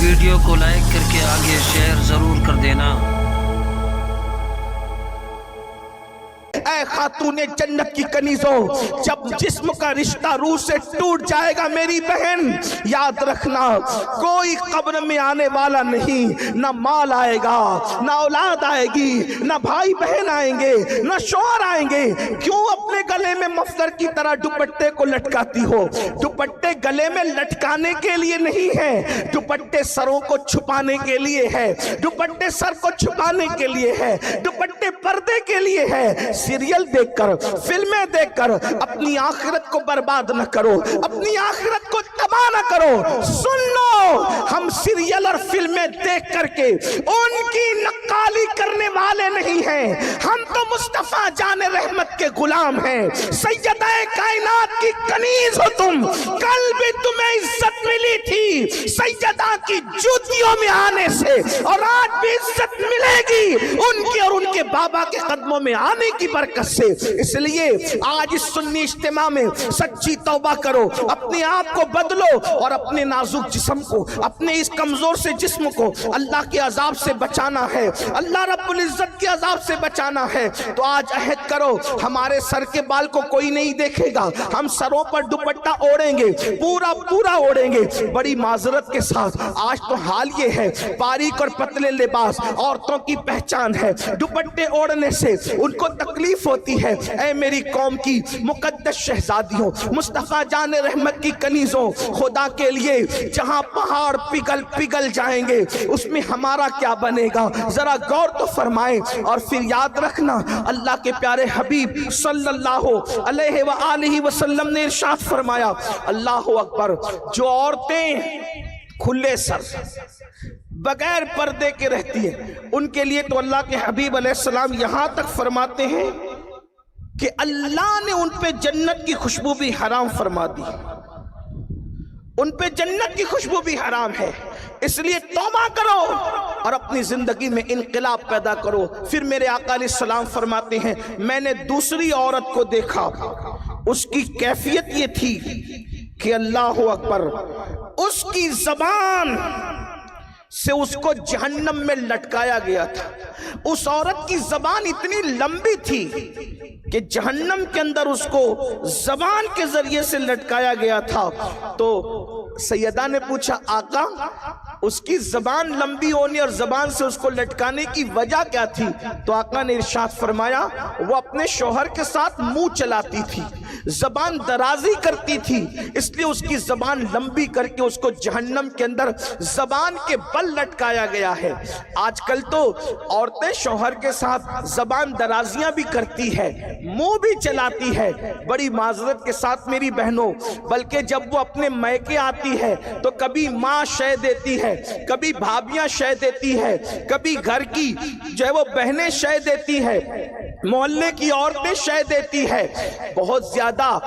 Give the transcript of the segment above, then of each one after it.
Video کو like کر کے آگے شیئر ضرور کر دینا۔ اے خاتون جنت کی کنیزوں، جب جسم کا رشتہ روح سے ٹوٹ جائے گا میری بہن، یاد رکھنا کوئی قبر میں آنے والا نہیں، نہ مال آئے گا، نہ اولاد آئے گی، نہ بھائی بہن آئیں گے، نہ شوہر آئیں گے۔ کیوں اپنے گلے میں مفلر کی طرح دوپٹے کو لٹکاتی ہو؟ دوپٹے گلے میں لٹکانے کے لیے نہیں ہے، دوپٹے سروں کو چھپانے کے لیے ہے، دوپٹے سر کو چھپانے کے لیے ہے، دوپٹے پردے کے لیے ہے۔ سیریل دیکھ کر، فلمیں دیکھ کر اپنی آخرت کو برباد نہ کرو، اپنی آخرت کو تباہ نہ کرو۔ سن لو، ہم سیریل اور فلمیں دیکھ کر کے ان کی نقالی کرنے والے نہیں ہیں، ہم تو مصطفیٰ جان رحمت کے غلام ہیں۔ سیدہ کائنات کی کنیز ہو تم، کل بھی تمہیں عزت ملی تھی سیدہ کی جوتیوں میں آنے سے، اور آج بھی عزت ملے گی ان کے اور ان کے بابا کے قدموں میں آنے کی برکت سے۔ اس لیے آج اس سنی اجتماع میں سچی توبہ کرو، اپنے آپ کو بدلو اور اپنے نازک جسم کو، اپنے اس کمزور سے جسم کو اللہ کے عذاب سے بچانا ہے، اللہ رب العزت کے عذاب سے بچانا ہے۔ تو آج عہد کرو، ہمارے سر کے بال کو کوئی نہیں دیکھے گا، ہم سروں پر دوپٹہ اوڑیں گے، پورا اوڑیں گے۔ بڑی معذرت کے ساتھ آج تو حال یہ ہے، باریک اور پتلے لباس عورتوں کی پہچان ہے، دوپٹے اوڑنے سے ان کو تکلیف ہوتی ہے۔ اے میری قوم کی مقدس شہزادیوں، مصطفیٰ جان رحمت کی کنیزوں، خدا کے لیے جہاں پہاڑ پگھل جائیں گے اس میں ہمارا کیا بنے گا؟ ذرا غور تو فرمائیں۔ اور پھر یاد رکھنا، اللہ کے پیارے حبیب صلی اللہ علیہ وآلہ وسلم نے ارشاد فرمایا، اللہ اکبر، جو عورتیں کھلے سر بغیر پردے کے رہتی ہیں ان کے لیے تو اللہ کے حبیب علیہ السلام یہاں تک فرماتے ہیں کہ اللہ نے ان پہ جنت کی خوشبو بھی حرام فرما دی، ان پہ جنت کی خوشبو بھی حرام ہے۔ اس لیے توبہ کرو اور اپنی زندگی میں انقلاب پیدا کرو۔ پھر میرے آقا علیہ السلام فرماتے ہیں، میں نے دوسری عورت کو دیکھا، اس کی کیفیت یہ تھی کہ اللہ اکبر، اس کی زبان سے اس کو جہنم میں لٹکایا گیا تھا۔ اس عورت کی زبان اتنی لمبی تھی کہ جہنم کے اندر اس کو زبان کے ذریعے سے لٹکایا گیا تھا۔ تو سیدہ نے پوچھا، آقا اس کی زبان لمبی ہونے اور زبان سے اس کو لٹکانے کی وجہ کیا تھی؟ تو آقا نے ارشاد فرمایا، وہ اپنے شوہر کے ساتھ منہ چلاتی تھی، زبان درازی کرتی تھی، اس لیے اس کی زبان لمبی کر کے اس کو جہنم کے اندر زبان کے بل لٹکایا گیا ہے۔ آج کل تو عورتیں شوہر کے ساتھ زبان درازیاں بھی کرتی ہے، منہ بھی چلاتی ہے۔ بڑی معذرت کے ساتھ میری بہنوں، بلکہ جب وہ اپنے میکے آتی ہے تو کبھی ماں شے دیتی ہے، کبھی بھابیاں شے دیتی ہے، کبھی گھر کی جو ہے وہ بہنیں شے دیتی ہے، محلے کی عورتیں شے دیتی ہے۔ بہت زیادہ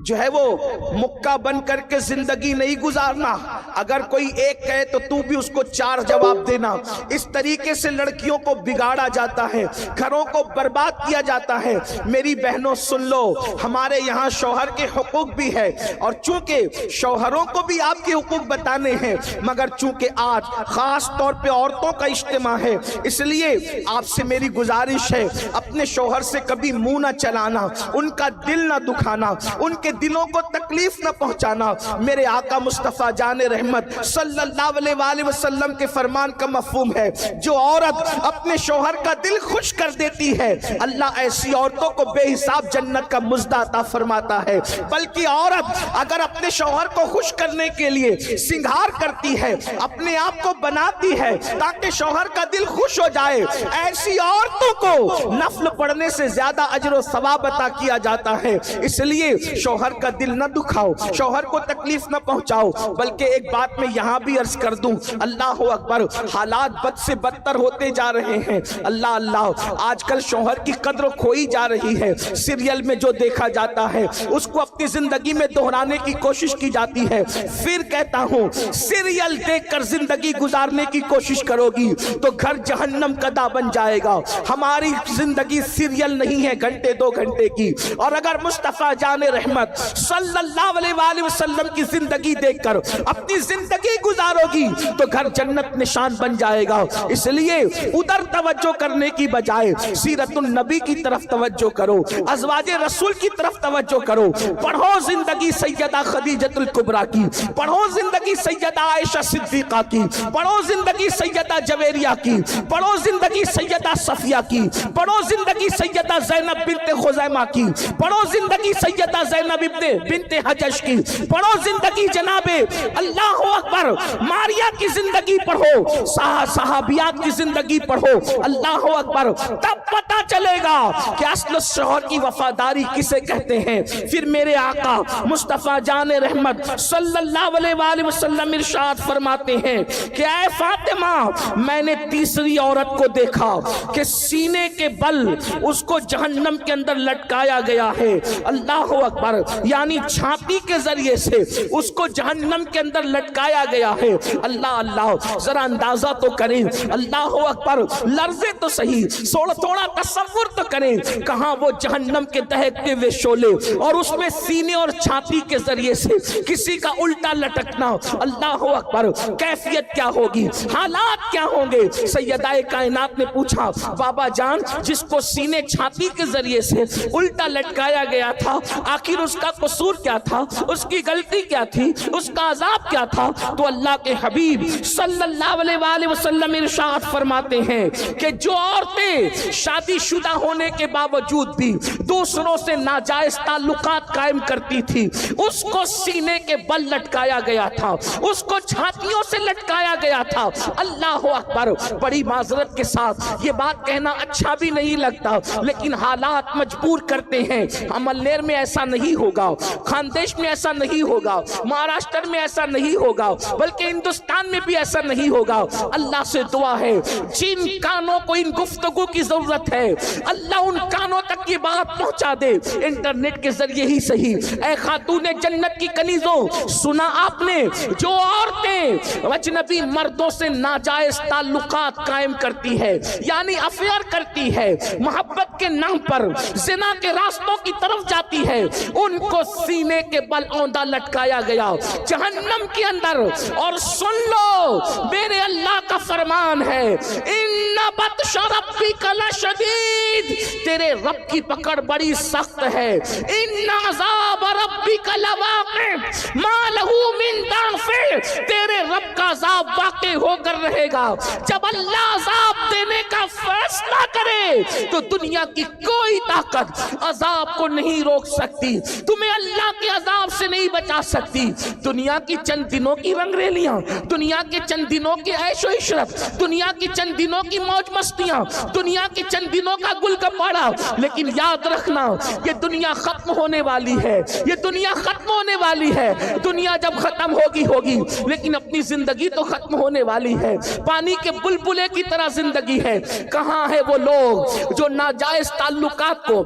جو ہے وہ مکہ بن کر کے زندگی نہیں گزارنا، اگر کوئی ایک کہے تو تو بھی اس کو چار جواب دینا۔ اس طریقے سے لڑکیوں کو بگاڑا جاتا ہے، گھروں کو برباد کیا جاتا ہے۔ میری بہنوں سن لو، ہمارے یہاں شوہر کے حقوق بھی ہے، اور چونکہ شوہروں کو بھی آپ کے حقوق بتانے ہیں، مگر چونکہ آج خاص طور پہ عورتوں کا اجتماع ہے، اس لیے آپ سے میری گزارش ہے، اپنے شوہر سے کبھی منہ نہ چلانا، ان کا دل نہ دکھانا، ان کے دلوں کو تکلیف نہ پہنچانا۔ میرے آقا مصطفیٰ جان رحمت صلی اللہ علیہ وآلہ وسلم کے فرمان کا مفہوم ہے، جو عورت اپنے شوہر کا دل خوش کر دیتی ہے، اللہ ایسی عورتوں کو بے حساب جنت کا مزدہ عطا فرماتا ہے۔ بلکہ عورت اگر اپنے شوہر کو خوش کرنے کے لیے سنگھار کرتی ہے، اپنے آپ کو بناتی ہے تاکہ شوہر کا دل خوش ہو جائے، ایسی عورتوں کو نفل پڑھنے سے زیادہ اجر و ثواب عطا کیا جاتا ہے۔ اس لیے شوہر کا دل نہ دکھاؤ، شوہر کو تکلیف نہ پہنچاؤ۔ بلکہ ایک بات میں یہاں بھی عرض کر دوں، اللہ اکبر، حالات بد سے بدتر ہوتے جا رہے ہیں۔ اللہ اللہ، آج کل شوہر کی قدر کھوئی جا رہی ہے۔ سیریل میں جو دیکھا جاتا ہے اس کو اپنی زندگی میں دہرانے کی کوشش کی جاتی ہے۔ پھر کہتا ہوں، سیریل دیکھ کر زندگی گزارنے کی کوشش کرو گی تو گھر جہنم کا دا بن جائے گا۔ ہماری زندگی سیریل نہیں ہے گھنٹے دو گھنٹے کی، اور اگر مصطفیٰ جان رحمت رحمت صلی اللہ علیہ وآلہ وسلم کی زندگی دیکھ کر اپنی زندگی گزارو گی تو گھر جنت نشان بن جائے گا. اس لیے ادھر توجہ کرنے کی بجائے سیرت النبی کی طرف توجہ کرو, ازواج رسول کی طرف توجہ کرو. پڑھو زندگی سیدہ خدیجہ الکبریٰ کی, پڑھو زندگی سیدہ عائشہ صدیقہ کی, پڑھو زندگی سیدہ جویریہ کی, پڑھو زندگی سیدہ صفیہ کی, پڑھو زندگی سیدہ زینب بنت خزیمہ کی, پڑھو زندگی سیدہ زینب بنت حجش کی, پڑھو زندگی جناب اللہ اکبر ماریہ کی زندگی پڑھو, صحابیات کی زندگی پڑھو, اللہ اکبر. تب پتہ چلے گا کہ اصل شوہر کی وفاداری کسے کہتے ہیں. پھر میرے آقا مصطفیٰ جان رحمت صلی اللہ علیہ وآلہ وسلم ارشاد فرماتے ہیں کہ اے فاطمہ, میں نے تیسری عورت کو دیکھا کہ سینے کے بل اس کو جہنم کے اندر لٹکایا گیا ہے. اللہ اکبر, یعنی چھاتی کے ذریعے سے اس کو جہنم کے اندر لٹکایا گیا ہے. اللہ اللہ, ذرا اندازہ تو کریں, اللہ اکبر, لرزے تو صحیح, تھوڑا تصور تو کریں کہاں وہ جہنم کے دہکتے ہوئے شعلے اور اس میں سینے اور چھاتی کے ذریعے سے کسی کا الٹا لٹکنا. اللہ اکبر, کیفیت کیا ہوگی, حالات کیا ہوں گے. سیدہ کائنات نے پوچھا بابا جان, جس کو سینے چھاتی کے ذریعے سے الٹا لٹکایا گیا تھا, آخر اس کا قصور کیا تھا, اس کی غلطی کیا تھی, اس کا عذاب کیا تھا؟ تو اللہ کے حبیب صلی اللہ علیہ وآلہ وسلم ارشاد فرماتے ہیں کہ جو عورتیں شادی شدہ ہونے کے باوجود بھی دوسروں سے ناجائز تعلقات قائم کرتی تھی, اس کو سینے کے بل لٹکایا گیا تھا, اس کو چھاتیوں سے لٹکایا گیا تھا. اللہ اکبر, بڑی معذرت کے ساتھ یہ بات کہنا اچھا بھی نہیں لگتا, لیکن حالات مجبور کرتے ہیں. عملنیر میں ایسا نہیں ہوگا, خاندیش میں ایسا نہیں ہوگا, مہاراشٹر میں ایسا نہیں ہوگا, بلکہ ہندوستان میں بھی ایسا نہیں ہوگا. اللہ سے دعا ہے جن کانوں کو ان گفتگو کی ضرورت ہے, اللہ ان کانوں تک یہ بات پہنچا دے, انٹرنیٹ کے ذریعے ہی صحیح. اے خاتون جنت کی کنیزوں, سنا آپ نے, جو عورتیں اجنبی مردوں سے ناجائز تعلقات قائم کرتی ہے, یعنی افیئر کرتی ہے, محبت کے نام پر زنا کے راستوں کی طرف جاتی ہے, ان کو سینے کے بل اوندا لٹکایا گیا جہنم کے اندر. اور سن لو, میرے اللہ کا فرمان ہے, ان بطش ربک لشدید, تیرے رب کی پکڑ بڑی سخت ہے. ان عذاب ربک لواقع ما لہ من دافع, تیرے رب کا عذاب واقع ہو کر رہے گا. جب اللہ عذاب دینے کا فیصلہ کرے تو دنیا کی کوئی طاقت عذاب کو نہیں روک سکتی, تمہیں اللہ کے عذاب سے نہیں بچا سکتی. دنیا کی چند دنوں کی رنگ ریلیاں, دنیا کے چند دنوں کی عیش و عشرت, دنیا کی چند دنوں کی موج مستیاں, دنیا کی چند دنوں کا گل گپاڑا, لیکن یاد رکھنا یہ دنیا ختم ہونے والی ہے, یہ دنیا ختم ہونے والی ہے. دنیا جب ختم ہوگی لیکن اپنی زندگی تو ختم ہونے والی ہے. پانی کے بلبلے کی طرح زندگی ہے. کہاں ہے وہ لوگ جو ناجائز تعلقات کو,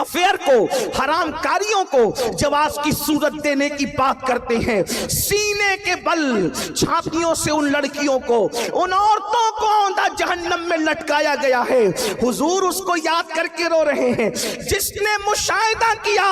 افیئر کو, حرام کاریوں کو جواز کی صورت دینے کی بات کرتے ہیں؟ سینے کے بل چھاتیوں سے ان لڑکیوں کو, ان عورتوں کو اوندا جہنم میں لٹکایا گیا ہے. حضور اس کو یاد کر کے رو رہے ہیں, جس نے مشاہدہ کیا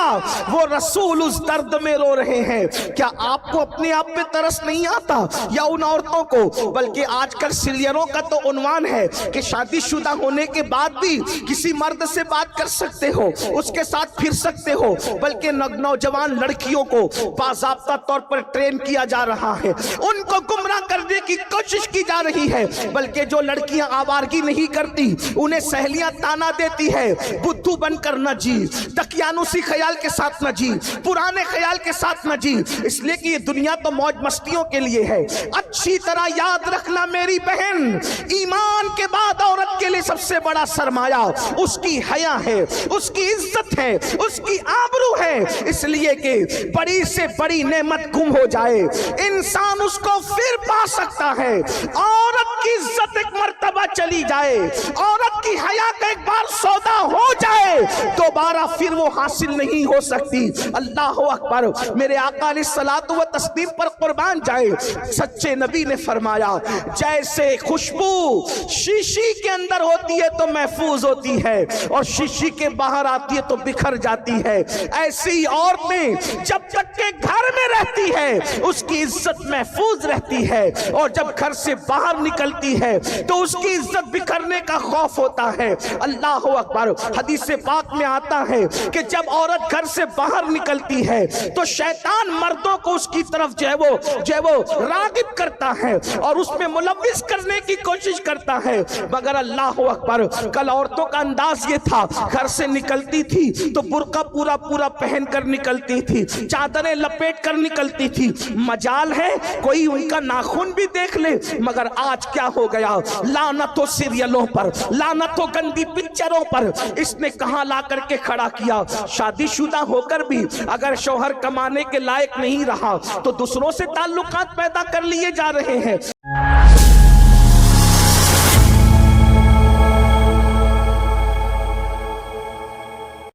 وہ رسول اس درد میں رو رہے ہیں. کیا آپ کو اپنے آپ پہ ترس نہیں آتا یا ان عورتوں کو؟ بلکہ آج کل سیریلوں کا تو عنوان ہے کہ شادی شدہ ہونے کے بعد بھی کسی مرد سے بات کر سکتے ہو, اس کے ساتھ پھر سکتے ہو, بلکہ نوجوان لڑکیوں کو باضابطہ طور پر ٹرین کیا جا رہا ہے, ان کو گمراہ کرنے کی کوشش کی جا رہی ہے. بلکہ جو لڑکیاں آوارگی نہیں کرتی انہیں سہیلیاں تانا دیتی ہے, بدھو بن کر نہ جی, دقیانوسی خیال کے ساتھ نہ جی, پرانے خیال کے ساتھ نہ جی, اس لیے کہ یہ دنیا تو موج مستیوں کے لیے ہے. اچھی طرح یاد رکھنا میری بہن, ایمان کے بعد عورت کے لیے سب سے بڑا سرمایہ اس کی حیا ہے, اس کی عزت ہے, اس کی آبرو ہے. اس لیے کہ بڑی سے بڑی نعمت گم ہو جائے انسان اس کو پھر پا سکتا ہے. عورت کی کی عزت ایک مرتبہ چلی جائے، عورت کی حیا کا ایک بار سودا ہو جائے، دوبارہ پھر وہ حاصل نہیں ہو سکتی۔ اللہ اکبر، میرے آقا علیہ الصلوۃ والتسلیم پر قربان جائے، سچے نبی نے فرمایا جیسے خوشبو شیشی کے اندر ہوتی ہے تو محفوظ ہوتی ہے اور شیشی کے باہر آتی ہے تو بکھر جاتی ہے، ایسی عورتیں جب تک کہ گھر میں رہتی ہے اس کی عزت محفوظ رہتی ہے، اور جب گھر سے باہر نکلتی ہے تو اس کی عزت بکھرنے کا خوف ہوتا ہے۔ اللہ اکبر، حدیث پاک میں آتا ہے کہ جب عورت گھر سے باہر نکلتی ہے تو شیطان مردوں کو اس کی طرف جو ہے وہ راغب کرتا ہے اور اس میں ملوث کرنے کی کوشش کرتا ہے، مگر اللہ اکبر، کل عورتوں کا انداز یہ تھا، گھر سے نکلتی تھی تو برقع پورا پہن کر نکلتی تھی، چادریں لپیٹ کر نکلتی تھی، مجال ہے کوئی ان کا ناخن بھی دیکھ لے۔ مگر آج کیا ہو گیا، لعنت ہو سیریلوں پر، لعنت ہو گندی پکچروں پر، اس نے کہاں لا کر کے کھڑا کیا۔ شادی شدہ ہو کر بھی اگر شوہر کمانے کے لائق نہیں رہا تو دوسروں سے تعلقات پیدا کر لیے جا رہے ہیں۔